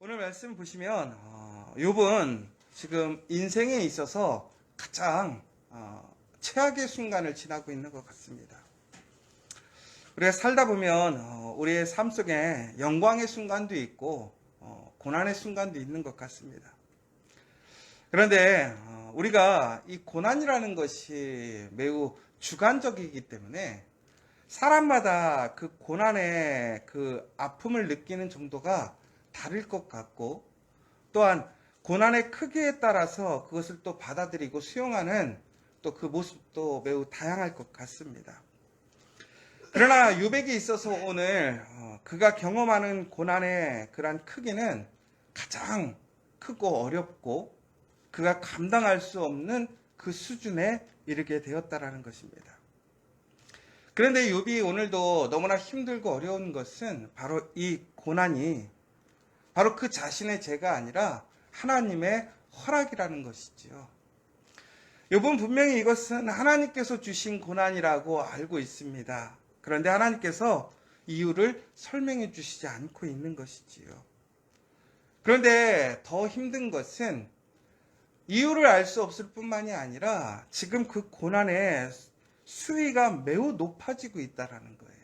오늘 말씀 보시면 욥은 지금 인생에 있어서 가장 최악의 순간을 지나고 있는 것 같습니다. 우리가 살다 보면 우리의 삶 속에 영광의 순간도 있고 고난의 순간도 있는 것 같습니다. 그런데 우리가 이 고난이라는 것이 매우 주관적이기 때문에 사람마다 그 고난의 그 아픔을 느끼는 정도가 다를 것 같고, 또한 고난의 크기에 따라서 그것을 또 받아들이고 수용하는 또 그 모습도 매우 다양할 것 같습니다. 그러나 욥에게 있어서 오늘 그가 경험하는 고난의 그러한 크기는 가장 크고 어렵고 그가 감당할 수 없는 그 수준에 이르게 되었다라는 것입니다. 그런데 욥이 오늘도 너무나 힘들고 어려운 것은 바로 이 고난이 바로 그 자신의 죄가 아니라 하나님의 허락이라는 것이지요. 욥은 분명히 이것은 하나님께서 주신 고난이라고 알고 있습니다. 그런데 하나님께서 이유를 설명해 주시지 않고 있는 것이지요. 그런데 더 힘든 것은 이유를 알 수 없을 뿐만이 아니라 지금 그 고난의 수위가 매우 높아지고 있다는 거예요.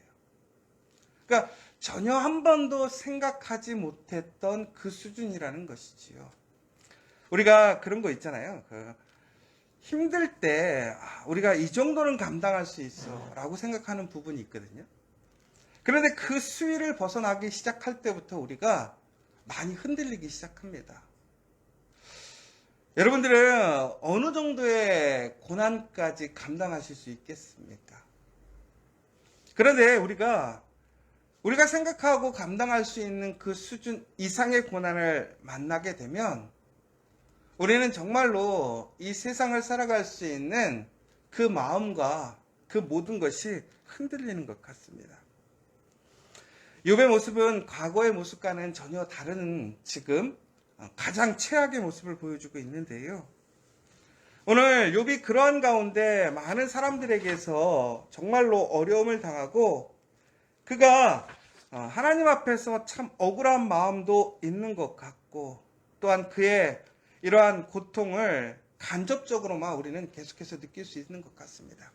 그러니까 전혀 한 번도 생각하지 못했던 그 수준이라는 것이지요. 우리가 그런 거 있잖아요. 힘들 때 우리가 이 정도는 감당할 수 있어 라고 생각하는 부분이 있거든요. 그런데 그 수위를 벗어나기 시작할 때부터 우리가 많이 흔들리기 시작합니다. 여러분들은 어느 정도의 고난까지 감당하실 수 있겠습니까? 그런데 우리가 생각하고 감당할 수 있는 그 수준 이상의 고난을 만나게 되면 우리는 정말로 이 세상을 살아갈 수 있는 그 마음과 그 모든 것이 흔들리는 것 같습니다. 욥의 모습은 과거의 모습과는 전혀 다른 지금 가장 최악의 모습을 보여주고 있는데요. 오늘 욥이 그러한 가운데 많은 사람들에게서 정말로 어려움을 당하고 그가 하나님 앞에서 참 억울한 마음도 있는 것 같고 또한 그의 이러한 고통을 간접적으로만 우리는 계속해서 느낄 수 있는 것 같습니다.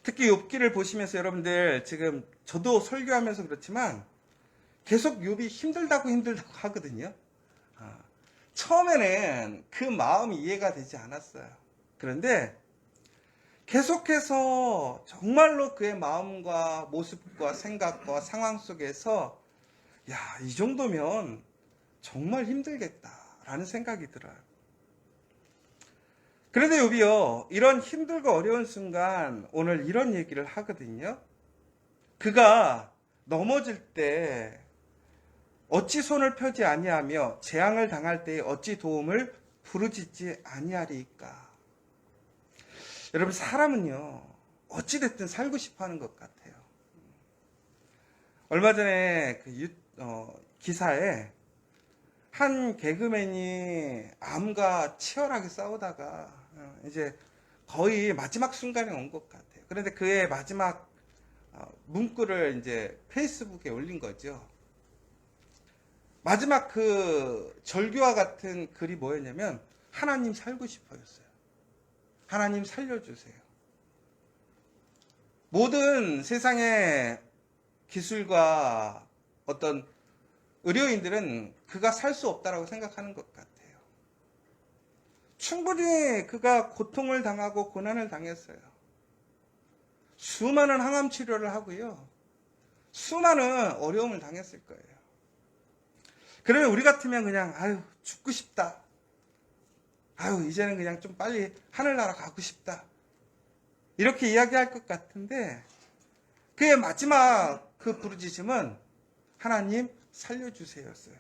특히 욥기를 보시면서 여러분들 지금 저도 설교하면서 그렇지만 계속 욥이 힘들다고 하거든요. 처음에는 그 마음이 이해가 되지 않았어요. 그런데 계속해서 정말로 그의 마음과 모습과 생각과 상황 속에서 이 정도면 정말 힘들겠다라는 생각이 들어요. 그런데 욥이요, 이런 힘들고 어려운 순간 오늘 이런 얘기를 하거든요. 그가 넘어질 때 어찌 손을 펴지 아니하며 재앙을 당할 때에 어찌 도움을 부르짖지 아니하리이까. 여러분, 사람은요 어찌 됐든 살고 싶어하는 것 같아요. 얼마 전에 기사에 한 개그맨이 암과 치열하게 싸우다가 이제 거의 마지막 순간에 온 것 같아요. 그런데 그의 마지막 문구를 이제 페이스북에 올린 거죠. 마지막 그 절규와 같은 글이 뭐였냐면 하나님 살고 싶어였어요. 하나님 살려주세요. 모든 세상의 기술과 어떤 의료인들은 그가 살 수 없다라고 생각하는 것 같아요. 충분히 그가 고통을 당하고 고난을 당했어요. 수많은 항암 치료를 하고요. 수많은 어려움을 당했을 거예요. 그러면 우리 같으면 그냥 죽고 싶다. 이제는 그냥 좀 빨리 하늘나라 가고 싶다. 이렇게 이야기할 것 같은데 그의 마지막 그 부르짖음은 하나님 살려주세요였어요.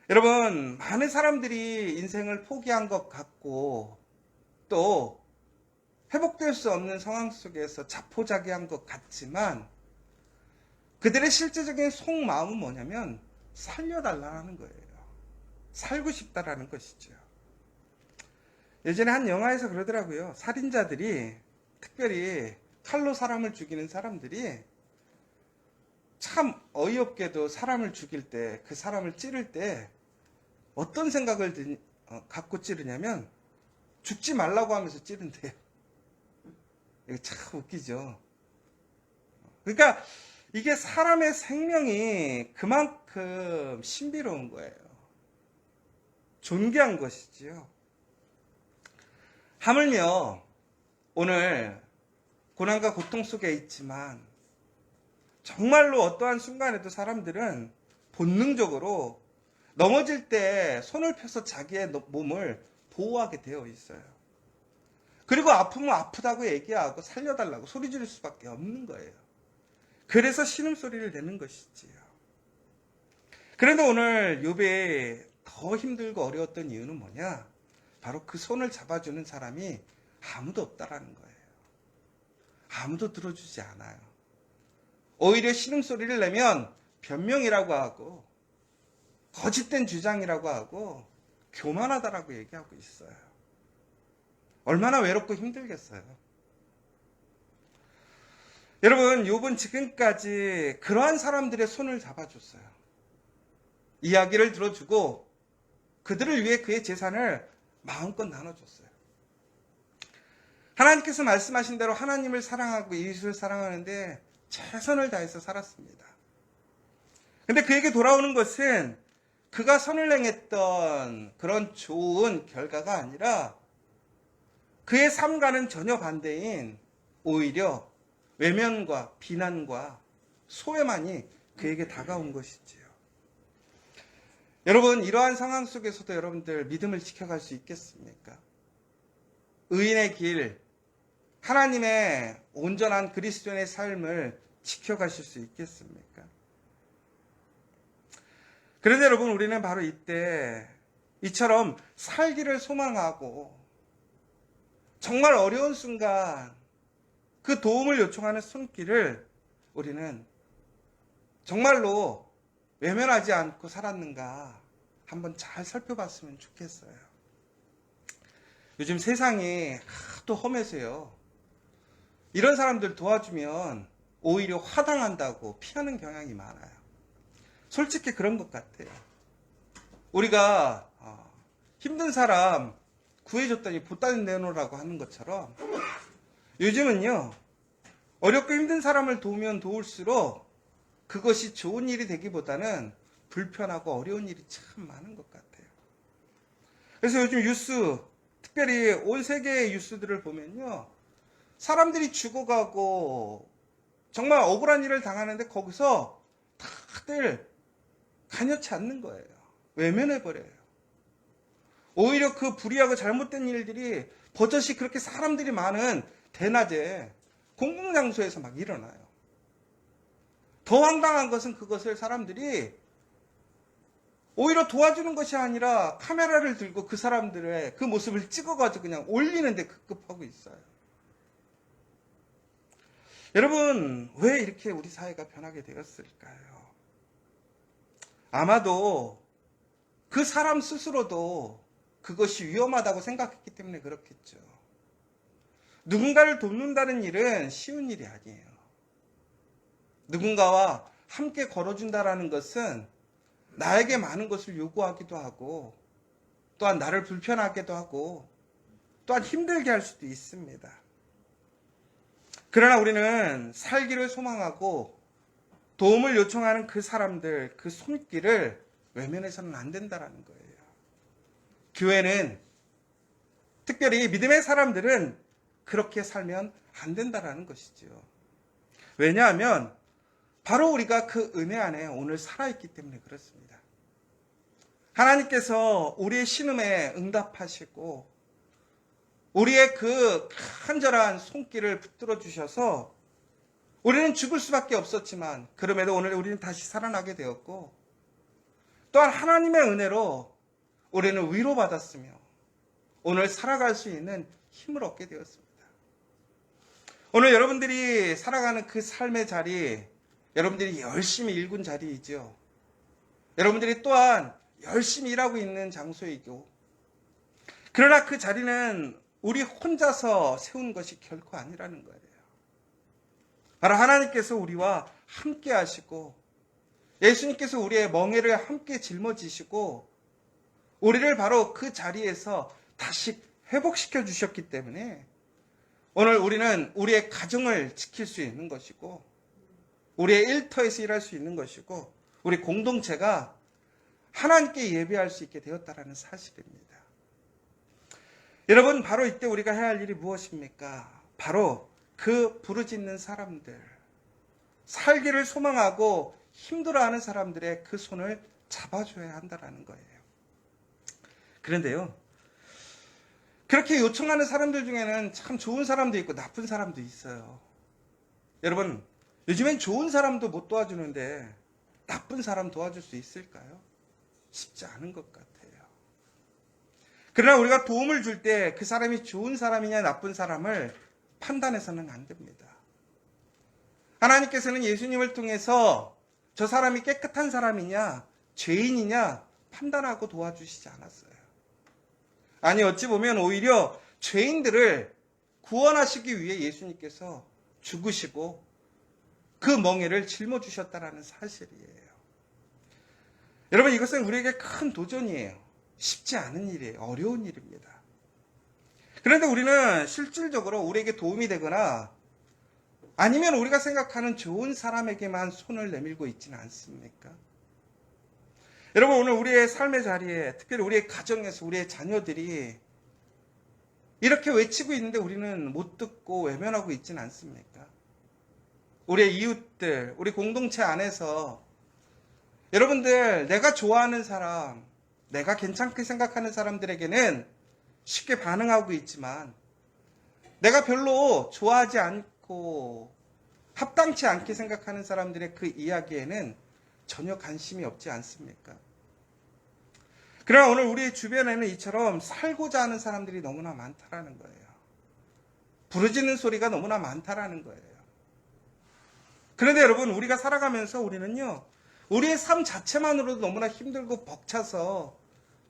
여러분, 많은 사람들이 인생을 포기한 것 같고 또 회복될 수 없는 상황 속에서 자포자기한 것 같지만 그들의 실제적인 속마음은 뭐냐면 살려달라는 거예요. 살고 싶다라는 것이죠. 예전에 한 영화에서 그러더라고요. 살인자들이, 특별히 칼로 사람을 죽이는 사람들이 참 어이없게도 사람을 죽일 때, 그 사람을 찌를 때 어떤 생각을 갖고 찌르냐면 죽지 말라고 하면서 찌른대요. 이거 참 웃기죠. 그러니까 이게 사람의 생명이 그만큼 신비로운 거예요. 존귀한 것이지요. 하물며 오늘 고난과 고통 속에 있지만 정말로 어떠한 순간에도 사람들은 본능적으로 넘어질 때 손을 펴서 자기의 몸을 보호하게 되어 있어요. 그리고 아프면 아프다고 얘기하고 살려달라고 소리 지를 수밖에 없는 거예요. 그래서 신음소리를 내는 것이지요. 그런데 오늘 욥이 더 힘들고 어려웠던 이유는 뭐냐? 바로 그 손을 잡아주는 사람이 아무도 없다라는 거예요. 아무도 들어주지 않아요. 오히려 신음소리를 내면 변명이라고 하고 거짓된 주장이라고 하고 교만하다라고 얘기하고 있어요. 얼마나 외롭고 힘들겠어요. 여러분, 욥은 지금까지 그러한 사람들의 손을 잡아줬어요. 이야기를 들어주고 그들을 위해 그의 재산을 마음껏 나눠줬어요. 하나님께서 말씀하신 대로 하나님을 사랑하고 이웃을 사랑하는데 최선을 다해서 살았습니다. 근데 그에게 돌아오는 것은 그가 선을 행했던 그런 좋은 결과가 아니라 그의 삶과는 전혀 반대인 오히려 외면과 비난과 소외만이 그에게 다가온 것이지요. 여러분, 이러한 상황 속에서도 여러분들 믿음을 지켜갈 수 있겠습니까? 의인의 길, 하나님의 온전한 그리스도인의 삶을 지켜가실 수 있겠습니까? 그런데 여러분, 우리는 바로 이때 이처럼 살기를 소망하고 정말 어려운 순간 그 도움을 요청하는 손길을 우리는 정말로 외면하지 않고 살았는가 한번 잘 살펴봤으면 좋겠어요. 요즘 세상이 하도 험해서요. 이런 사람들 도와주면 오히려 화당한다고 피하는 경향이 많아요. 솔직히 그런 것 같아요. 우리가 힘든 사람 구해줬더니 보따리 내놓으라고 하는 것처럼 요즘은요, 어렵고 힘든 사람을 도우면 도울수록 그것이 좋은 일이 되기보다는 불편하고 어려운 일이 참 많은 것 같아요. 그래서 요즘 뉴스, 특별히 온 세계의 뉴스들을 보면요, 사람들이 죽어가고 정말 억울한 일을 당하는데 거기서 다들 간여치 않는 거예요. 외면해버려요. 오히려 그 불의하고 잘못된 일들이 버젓이 그렇게 사람들이 많은 대낮에 공공장소에서 막 일어나요. 더 황당한 것은 그것을 사람들이 오히려 도와주는 것이 아니라 카메라를 들고 그 사람들의 그 모습을 찍어가지고 그냥 올리는데 급급하고 있어요. 여러분, 왜 이렇게 우리 사회가 변하게 되었을까요? 아마도 그 사람 스스로도 그것이 위험하다고 생각했기 때문에 그렇겠죠. 누군가를 돕는다는 일은 쉬운 일이 아니에요. 누군가와 함께 걸어준다라는 것은 나에게 많은 것을 요구하기도 하고 또한 나를 불편하게도 하고 또한 힘들게 할 수도 있습니다. 그러나 우리는 살기를 소망하고 도움을 요청하는 그 사람들, 그 손길을 외면해서는 안 된다는 거예요. 교회는, 특별히 믿음의 사람들은 그렇게 살면 안 된다는 것이죠. 왜냐하면 바로 우리가 그 은혜 안에 오늘 살아있기 때문에 그렇습니다. 하나님께서 우리의 신음에 응답하시고 우리의 그 간절한 손길을 붙들어 주셔서 우리는 죽을 수밖에 없었지만 그럼에도 오늘 우리는 다시 살아나게 되었고 또한 하나님의 은혜로 우리는 위로받았으며 오늘 살아갈 수 있는 힘을 얻게 되었습니다. 오늘 여러분들이 살아가는 그 삶의 자리, 여러분들이 열심히 일군 자리이죠. 여러분들이 또한 열심히 일하고 있는 장소이고 그러나 그 자리는 우리 혼자서 세운 것이 결코 아니라는 거예요. 바로 하나님께서 우리와 함께 하시고 예수님께서 우리의 멍에를 함께 짊어지시고 우리를 바로 그 자리에서 다시 회복시켜 주셨기 때문에 오늘 우리는 우리의 가정을 지킬 수 있는 것이고 우리의 일터에서 일할 수 있는 것이고 우리 공동체가 하나님께 예배할 수 있게 되었다는 사실입니다. 여러분, 바로 이때 우리가 해야 할 일이 무엇입니까? 바로 그 부르짖는 사람들, 살기를 소망하고 힘들어하는 사람들의 그 손을 잡아줘야 한다는 거예요. 그런데요, 그렇게 요청하는 사람들 중에는 참 좋은 사람도 있고 나쁜 사람도 있어요. 여러분, 요즘엔 좋은 사람도 못 도와주는데 나쁜 사람 도와줄 수 있을까요? 쉽지 않은 것 같아요. 그러나 우리가 도움을 줄 때 그 사람이 좋은 사람이냐 나쁜 사람을 판단해서는 안 됩니다. 하나님께서는 예수님을 통해서 저 사람이 깨끗한 사람이냐 죄인이냐 판단하고 도와주시지 않았어요. 아니, 어찌 보면 오히려 죄인들을 구원하시기 위해 예수님께서 죽으시고 그 멍에를 짊어주셨다는 사실이에요. 여러분, 이것은 우리에게 큰 도전이에요. 쉽지 않은 일이에요. 어려운 일입니다. 그런데 우리는 실질적으로 우리에게 도움이 되거나 아니면 우리가 생각하는 좋은 사람에게만 손을 내밀고 있지는 않습니까? 여러분, 오늘 우리의 삶의 자리에, 특별히 우리의 가정에서 우리의 자녀들이 이렇게 외치고 있는데 우리는 못 듣고 외면하고 있지는 않습니까? 우리의 이웃들, 우리 공동체 안에서 여러분들, 내가 좋아하는 사람, 내가 괜찮게 생각하는 사람들에게는 쉽게 반응하고 있지만 내가 별로 좋아하지 않고 합당치 않게 생각하는 사람들의 그 이야기에는 전혀 관심이 없지 않습니까? 그러나 오늘 우리 주변에는 이처럼 살고자 하는 사람들이 너무나 많다라는 거예요. 부르짖는 소리가 너무나 많다라는 거예요. 그런데 여러분, 우리가 살아가면서 우리는요, 우리의 삶 자체만으로도 너무나 힘들고 벅차서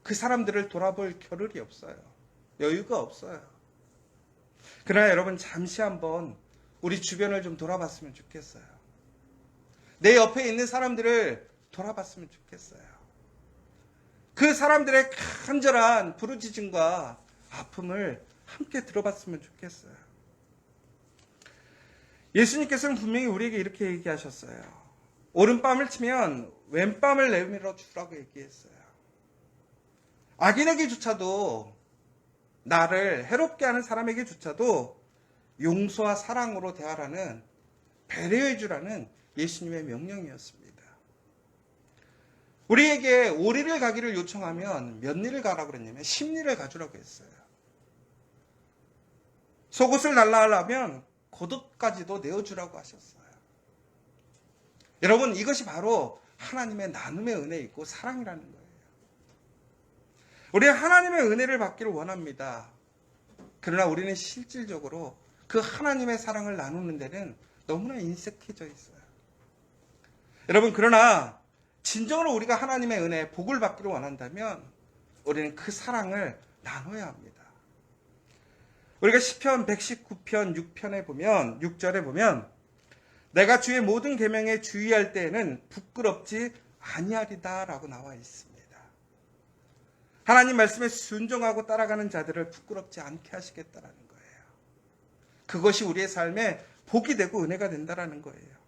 그 사람들을 돌아볼 겨를이 없어요. 여유가 없어요. 그러나 여러분, 잠시 한번 우리 주변을 좀 돌아봤으면 좋겠어요. 내 옆에 있는 사람들을 돌아봤으면 좋겠어요. 그 사람들의 간절한 부르짖음과 아픔을 함께 들어봤으면 좋겠어요. 예수님께서는 분명히 우리에게 이렇게 얘기하셨어요. 오른밤을 치면 왼밤을 내밀어 주라고 얘기했어요. 악인에게조차도, 나를 해롭게 하는 사람에게조차도 용서와 사랑으로 대하라는, 배려해 주라는 예수님의 명령이었습니다. 우리에게 오리를 가기를 요청하면 몇 리를 가라고 그랬냐면 10리를 가주라고 했어요. 속옷을 날라하려면 겉옷까지도 내어주라고 하셨어요. 여러분, 이것이 바로 하나님의 나눔의 은혜이고 사랑이라는 거예요. 우리는 하나님의 은혜를 받기를 원합니다. 그러나 우리는 실질적으로 그 하나님의 사랑을 나누는 데는 너무나 인색해져 있어요. 여러분, 그러나 진정으로 우리가 하나님의 은혜, 복을 받기를 원한다면 우리는 그 사랑을 나눠야 합니다. 우리가 시편 119편 6편에 보면, 6절에 보면, 내가 주의 모든 계명에 주의할 때에는 부끄럽지 아니하리다 라고 나와 있습니다. 하나님 말씀에 순종하고 따라가는 자들을 부끄럽지 않게 하시겠다라는 거예요. 그것이 우리의 삶에 복이 되고 은혜가 된다라는 거예요.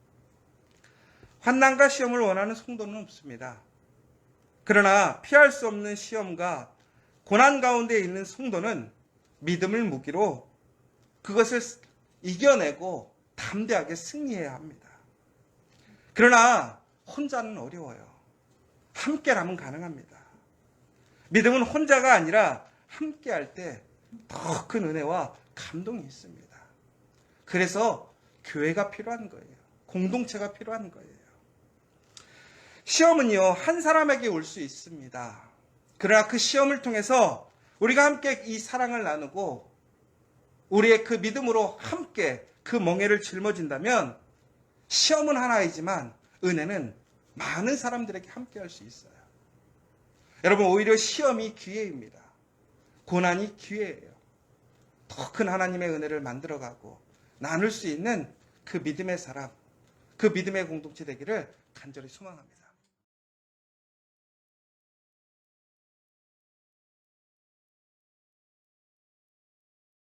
환난과 시험을 원하는 성도는 없습니다. 그러나 피할 수 없는 시험과 고난 가운데 있는 성도는 믿음을 무기로 그것을 이겨내고 담대하게 승리해야 합니다. 그러나 혼자는 어려워요. 함께라면 가능합니다. 믿음은 혼자가 아니라 함께할 때 더 큰 은혜와 감동이 있습니다. 그래서 교회가 필요한 거예요. 공동체가 필요한 거예요. 시험은요, 한 사람에게 올 수 있습니다. 그러나 그 시험을 통해서 우리가 함께 이 사랑을 나누고 우리의 그 믿음으로 함께 그 멍에를 짊어진다면 시험은 하나이지만 은혜는 많은 사람들에게 함께 할 수 있어요. 여러분, 오히려 시험이 기회입니다. 고난이 기회예요. 더 큰 하나님의 은혜를 만들어가고 나눌 수 있는 그 믿음의 사람, 그 믿음의 공동체 되기를 간절히 소망합니다.